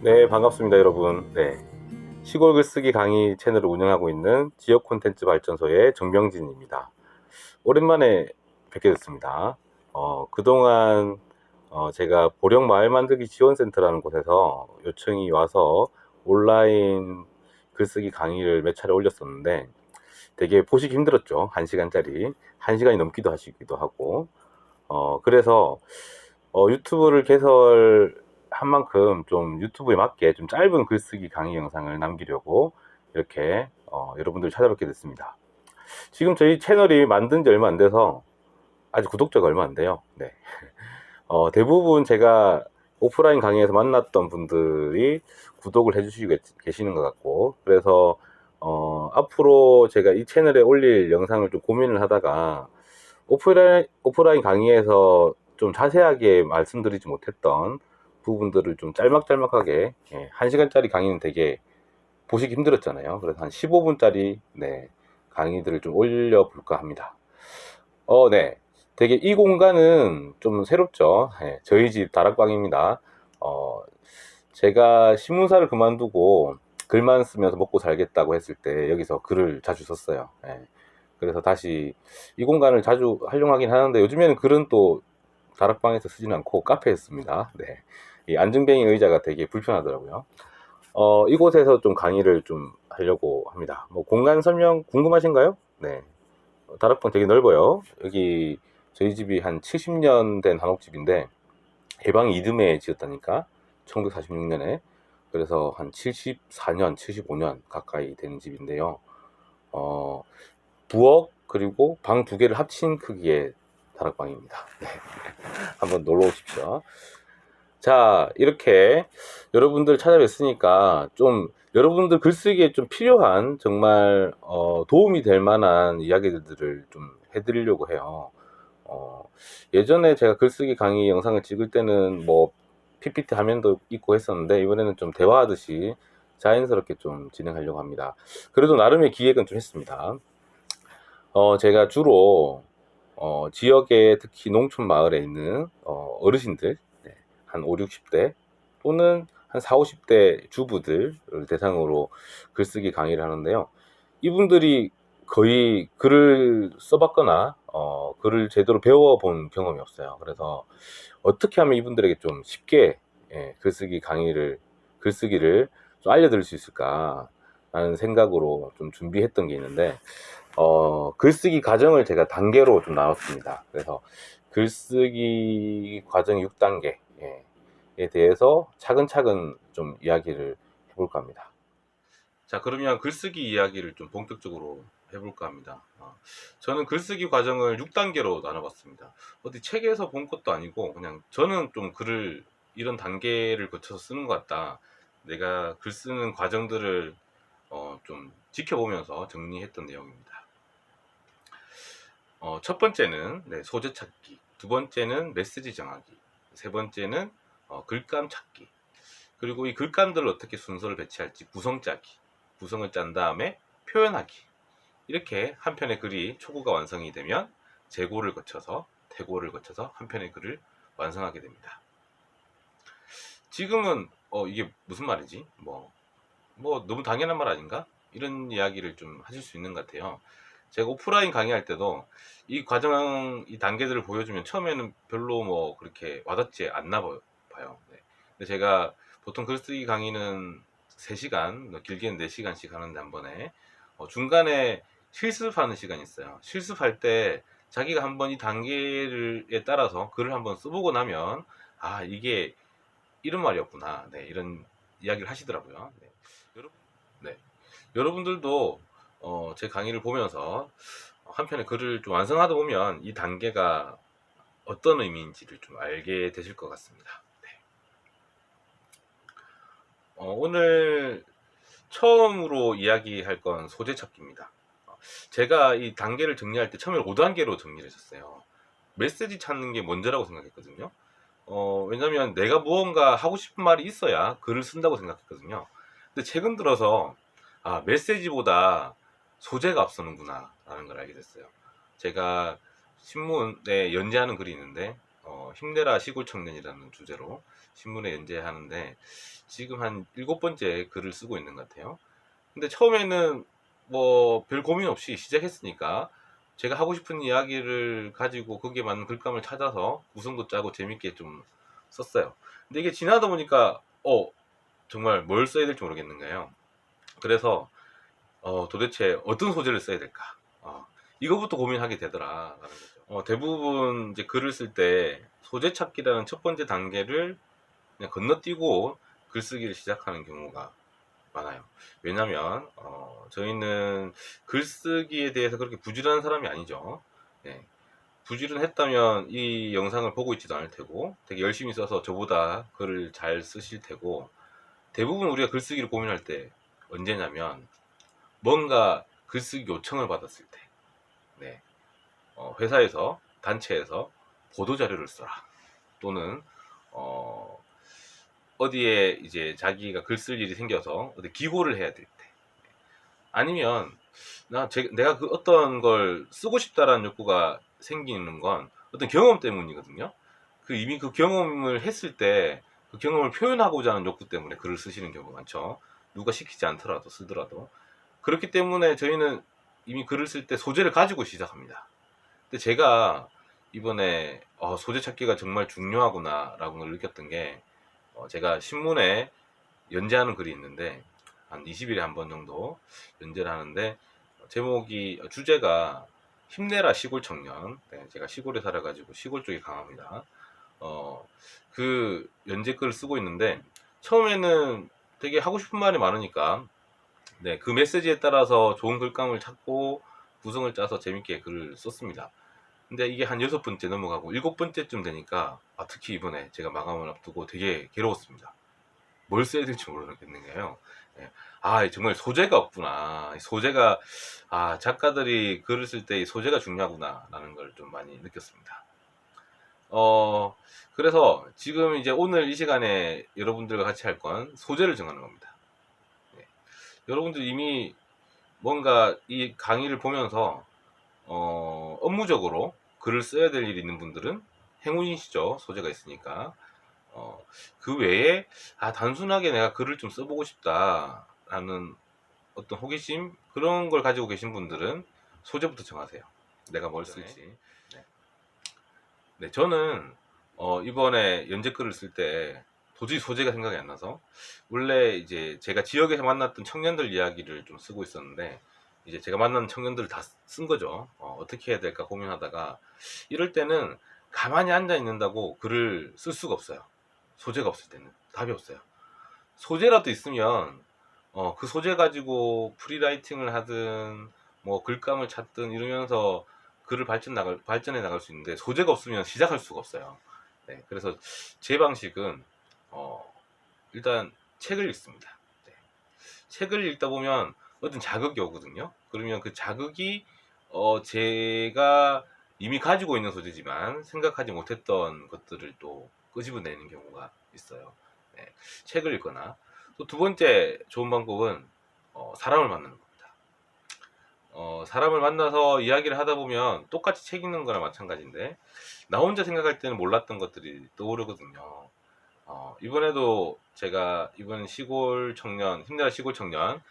네, 반갑습니다, 여러분. 네, 시골 글쓰기 강의 채널을 운영하고 있는 지역 콘텐츠 발전소의 정병진입니다. 오랜만에 뵙게 됐습니다. 그동안 제가 보령 마을 만들기 지원센터라는 곳에서 요청이 와서 온라인 글쓰기 강의를 몇 차례 올렸었는데 되게 보시기 힘들었죠. 1시간짜리. 1시간이 넘기도 하시기도 하고. 그래서 유튜브를 개설한 만큼 좀 유튜브에 맞게 좀 짧은 글쓰기 강의 영상을 남기려고 이렇게 여러분들 찾아뵙게 됐습니다. 지금 저희 채널이 만든 지 얼마 안 돼서 아직 구독자가 얼마 안 돼요. 네. 대부분 제가 오프라인 강의에서 만났던 분들이 구독을 해주시고 계시는 것 같고, 그래서 앞으로 제가 이 채널에 올릴 영상을 좀 고민을 하다가 오프라인 강의에서 좀 자세하게 말씀드리지 못했던 부분들을 좀 짤막짤막하게, 1시간짜리 강의는 되게 보시기 힘들었잖아요. 그래서 한 15분짜리 강의들을 좀 올려볼까 합니다. 네. 되게 이 공간은 좀 새롭죠. 저희 집 다락방입니다. 어, 제가 신문사를 그만두고 글만 쓰면서 먹고 살겠다고 했을 때 여기서 글을 자주 썼어요. 그래서 다시 이 공간을 자주 활용하긴 하는데 요즘에는 글은 또 다락방에서 쓰지는 않고 카페에 씁니다. 네. 이 안증뱅이 의자가 되게 불편하더라고요. 이곳에서 좀 강의를 좀 하려고 합니다. 뭐 공간 설명 궁금하신가요? 네. 다락방 되게 넓어요. 여기 저희 집이 한 70년 된 한옥집인데 해방이 이듬해 지었다니까 1946년에. 그래서 한 74년 75년 가까이 된 집인데요. 어, 부엌 그리고 방 두 개를 합친 크기의 다락방입니다. 네. 한번 놀러 오십시오. 자, 이렇게 여러분들 찾아뵀으니까 좀 여러분들 글쓰기에 좀 필요한 정말 도움이 될 만한 이야기들을 좀 해드리려고 해요. 어, 예전에 제가 글쓰기 강의 영상을 찍을 때는 뭐 PPT 화면도 있고 했었는데 이번에는 좀 대화하듯이 자연스럽게 좀 진행하려고 합니다. 그래도 나름의 기획은 좀 했습니다. 제가 주로 지역에 특히 농촌 마을에 있는 어르신들, 한 5, 60대 또는 한 4, 50대 주부들을 대상으로 글쓰기 강의를 하는데요. 이분들이 거의 글을 써봤거나 글을 제대로 배워본 경험이 없어요. 그래서 어떻게 하면 이분들에게 좀 쉽게 글쓰기를 좀 알려드릴 수 있을까 라는 생각으로 좀 준비했던 게 있는데 글쓰기 과정을 제가 단계로 좀 나눴습니다. 그래서 글쓰기 과정 6단계에 대해서 차근차근 좀 이야기를 해볼까 합니다. 자, 그러면 글쓰기 이야기를 좀 본격적으로 해볼까 합니다. 저는 글쓰기 과정을 6단계로 나눠봤습니다. 어디 책에서 본 것도 아니고 그냥 저는 좀 글을 이런 단계를 거쳐서 쓰는 것 같다. 내가 글 쓰는 과정들을 좀 지켜보면서 정리했던 내용입니다. 첫 번째는 소재 찾기, 두 번째는 메시지 정하기, 세 번째는 글감 찾기, 그리고 이 글감들을 어떻게 순서를 배치할지 구성 짜기, 구성을 짠 다음에 표현하기. 이렇게 한 편의 글이 초고가 완성이 되면 재고를 거쳐서 태고를 거쳐서 한 편의 글을 완성하게 됩니다. 지금은 이게 무슨 말이지? 뭐 너무 당연한 말 아닌가? 이런 이야기를 좀 하실 수 있는 것 같아요. 제가 오프라인 강의할 때도 이 과정, 이 단계들을 보여주면 처음에는 별로 뭐 그렇게 와닿지 않나 봐요. 네. 근데 제가 보통 글쓰기 강의는 3시간, 길게는 4시간씩 하는데 한 번에 중간에 실습하는 시간이 있어요. 실습할 때 자기가 한번 이 단계에 따라서 글을 한번 써보고 나면 아, 이게 이런 말이었구나. 네, 이런 이야기를 하시더라고요. 네. 여러분, 네. 여러분들도 제 강의를 보면서 한 편의 글을 좀 완성하다 보면 이 단계가 어떤 의미인지를 좀 알게 되실 것 같습니다. 네. 오늘 처음으로 이야기할 건 소재 찾기입니다. 제가 이 단계를 정리할 때 처음에 5단계로 정리를 했었어요. 메시지 찾는 게 먼저라고 생각했거든요. 왜냐면 내가 무언가 하고 싶은 말이 있어야 글을 쓴다고 생각했거든요. 근데 최근 들어서 메시지보다 소재가 앞서는구나 라는 걸 알게 됐어요. 제가 신문에 연재하는 글이 있는데 힘내라 시골 청년이라는 주제로 신문에 연재하는데 지금 한 7번째 글을 쓰고 있는 것 같아요. 근데 처음에는 뭐 별 고민 없이 시작했으니까 제가 하고 싶은 이야기를 가지고 거기에 맞는 글감을 찾아서 구성도 짜고 재밌게 좀 썼어요. 근데 이게 지나다 보니까 정말 뭘 써야 될지 모르겠는 거예요. 그래서 도대체 어떤 소재를 써야 될까? 이거부터 고민하게 되더라라는 거죠. 대부분 이제 글을 쓸 때 소재 찾기라는 첫 번째 단계를 그냥 건너뛰고 글쓰기를 시작하는 경우가 많아요. 왜냐면 저희는 글쓰기에 대해서 그렇게 부지런한 사람이 아니죠. 네. 부지런했다면 이 영상을 보고 있지도 않을 테고 되게 열심히 써서 저보다 글을 잘 쓰실 테고, 대부분 우리가 글쓰기를 고민할 때 언제냐면 뭔가 글쓰기 요청을 받았을 때, 네. 회사에서, 단체에서 보도자료를 써라, 또는 어디에 이제 자기가 글 쓸 일이 생겨서 어디 기고를 해야 될 때, 아니면 내가 그 어떤 걸 쓰고 싶다라는 욕구가 생기는 건 어떤 경험 때문이거든요. 이미 그 경험을 했을 때 그 경험을 표현하고자 하는 욕구 때문에 글을 쓰시는 경우가 많죠. 누가 시키지 않더라도 쓰더라도. 그렇기 때문에 저희는 이미 글을 쓸 때 소재를 가지고 시작합니다. 근데 제가 이번에 소재 찾기가 정말 중요하구나라고 걸 느꼈던 게, 제가 신문에 연재하는 글이 있는데 한 20일에 한 번 정도 연재를 하는데, 주제가 힘내라 시골 청년. 네, 제가 시골에 살아가지고 시골 쪽이 강합니다. 그 연재 글을 쓰고 있는데 처음에는 되게 하고 싶은 말이 많으니까 네, 그 메시지에 따라서 좋은 글감을 찾고 구성을 짜서 재밌게 글을 썼습니다. 근데 이게 한 6번째 넘어가고 7번째쯤 되니까 특히 이번에 제가 마감을 앞두고 되게 괴로웠습니다. 뭘 써야 될지 모르겠는 거예요. 예. 정말 소재가 없구나. 작가들이 글을 쓸 때 소재가 중요하구나 라는 걸 좀 많이 느꼈습니다. 그래서 지금 이제 오늘 이 시간에 여러분들과 같이 할 건 소재를 정하는 겁니다. 예. 여러분들 이미 뭔가 이 강의를 보면서 업무적으로 글을 써야 될 일이 있는 분들은 행운이시죠. 소재가 있으니까. 그 외에 단순하게 내가 글을 좀 써보고 싶다라는 어떤 호기심, 그런 걸 가지고 계신 분들은 소재부터 정하세요. 내가 뭘 쓸지. 네, 저는 이번에 연재글을 쓸 때 도저히 소재가 생각이 안 나서, 원래 이제 제가 지역에서 만났던 청년들 이야기를 좀 쓰고 있었는데 이제 제가 만난 청년들을 다 쓴 거죠. 어떻게 해야 될까 고민하다가, 이럴 때는 가만히 앉아 있는다고 글을 쓸 수가 없어요. 소재가 없을 때는 답이 없어요. 소재라도 있으면 그 소재 가지고 프리라이팅을 하든 뭐 글감을 찾든 이러면서 글을 발전해 나갈 수 있는데, 소재가 없으면 시작할 수가 없어요. 네, 그래서 제 방식은 일단 책을 읽습니다. 네. 책을 읽다 보면 어떤 자극이 오거든요. 그러면 그 자극이 제가 이미 가지고 있는 소재지만 생각하지 못했던 것들을 또 끄집어내는 경우가 있어요. 네, 책을 읽거나, 또 두 번째 좋은 방법은 사람을 만나는 겁니다. 사람을 만나서 이야기를 하다 보면 똑같이 책 읽는 거나 마찬가지인데 나 혼자 생각할 때는 몰랐던 것들이 떠오르거든요. 이번에도 제가 이번 시골 청년, 힘내라 시골 청년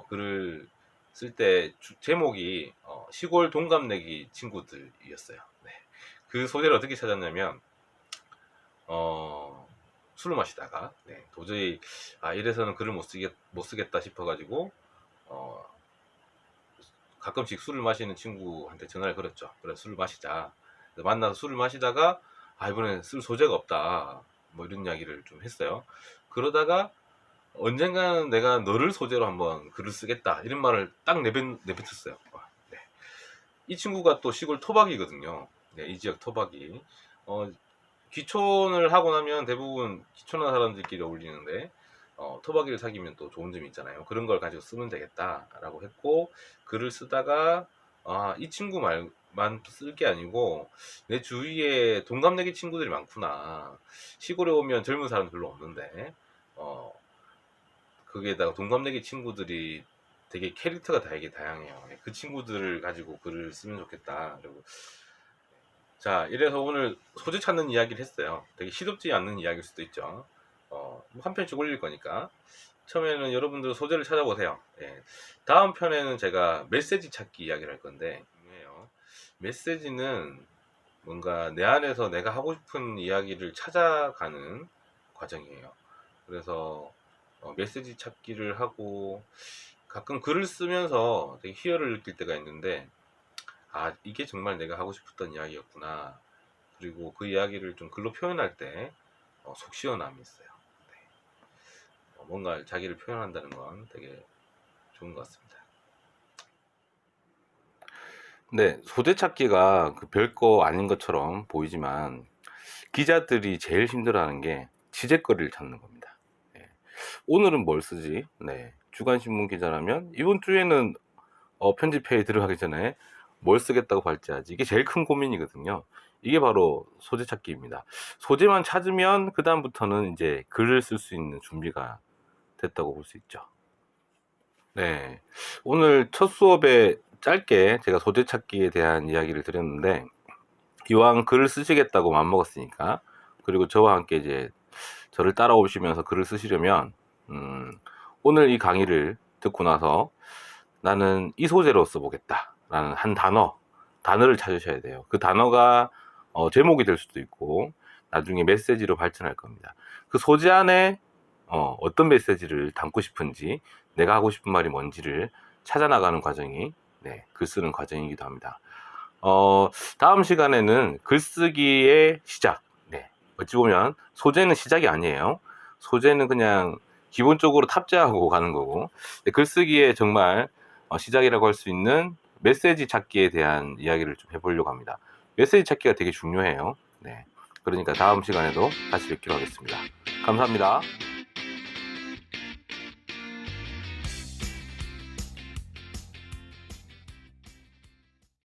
글을 쓸 때 제목이 시골 동갑내기 친구들이었어요. 네. 그 소재를 어떻게 찾았냐면 술을 마시다가 도저히 이래서는 글을 못 쓰겠다 싶어가지고 가끔씩 술을 마시는 친구한테 전화를 걸었죠. 그래, 술을 마시자. 만나서 술을 마시다가 이번엔 쓸 소재가 없다, 뭐 이런 이야기를 좀 했어요. 그러다가 언젠가는 내가 너를 소재로 한번 글을 쓰겠다, 이런 말을 딱 내뱉었어요. 네. 이 친구가 또 시골 토박이거든요. 네, 이 지역 토박이. 귀촌을 하고 나면 대부분 귀촌한 사람들끼리 어울리는데 토박이를 사귀면 또 좋은 점이 있잖아요. 그런 걸 가지고 쓰면 되겠다라고 했고, 글을 쓰다가 이 친구 말만 쓸 게 아니고 내 주위에 동갑내기 친구들이 많구나. 시골에 오면 젊은 사람 별로 없는데 거기에다가 동갑내기 친구들이 되게 캐릭터가 되게 다양해요. 그 친구들을 가지고 글을 쓰면 좋겠다. 그리고 자, 이래서 오늘 소재 찾는 이야기를 했어요. 되게 시덥지 않는 이야기일 수도 있죠. 한 편씩 올릴 거니까. 처음에는 여러분들 소재를 찾아보세요. 예. 다음 편에는 제가 메시지 찾기 이야기를 할 건데, 중요해요. 메시지는 뭔가 내 안에서 내가 하고 싶은 이야기를 찾아가는 과정이에요. 그래서 메시지 찾기를 하고 가끔 글을 쓰면서 되게 희열을 느낄 때가 있는데, 아, 이게 정말 내가 하고 싶었던 이야기였구나. 그리고 그 이야기를 좀 글로 표현할 때 속 시원함이 있어요. 네. 뭔가 자기를 표현한다는 건 되게 좋은 것 같습니다. 네, 소재 찾기가 그 별거 아닌 것처럼 보이지만 기자들이 제일 힘들어하는 게 지적거리를 찾는 겁니다. 네. 오늘은 뭘 쓰지? 네. 주간신문 기자라면 이번 주에는 편집회의 들어가기 전에 뭘 쓰겠다고 발제하지? 이게 제일 큰 고민이거든요. 이게 바로 소재 찾기입니다. 소재만 찾으면 그 다음부터는 이제 글을 쓸 수 있는 준비가 됐다고 볼 수 있죠. 네. 오늘 첫 수업에 짧게 제가 소재 찾기에 대한 이야기를 드렸는데, 이왕 글을 쓰시겠다고 맘먹었으니까, 그리고 저와 함께 이제 저를 따라오시면서 글을 쓰시려면, 오늘 이 강의를 듣고 나서 나는 이 소재로 써보겠다 라는 한 단어를 찾으셔야 돼요. 그 단어가 제목이 될 수도 있고 나중에 메시지로 발전할 겁니다. 그 소재 안에 어떤 메시지를 담고 싶은지, 내가 하고 싶은 말이 뭔지를 찾아나가는 과정이 글 쓰는 과정이기도 합니다. 다음 시간에는 글쓰기의 시작. 어찌 보면 소재는 시작이 아니에요. 소재는 그냥 기본적으로 탑재하고 가는 거고, 글쓰기에 정말 시작이라고 할 수 있는 메시지 찾기에 대한 이야기를 좀 해보려고 합니다. 메시지 찾기가 되게 중요해요. 그러니까 다음 시간에도 다시 뵙기로 하겠습니다. 감사합니다.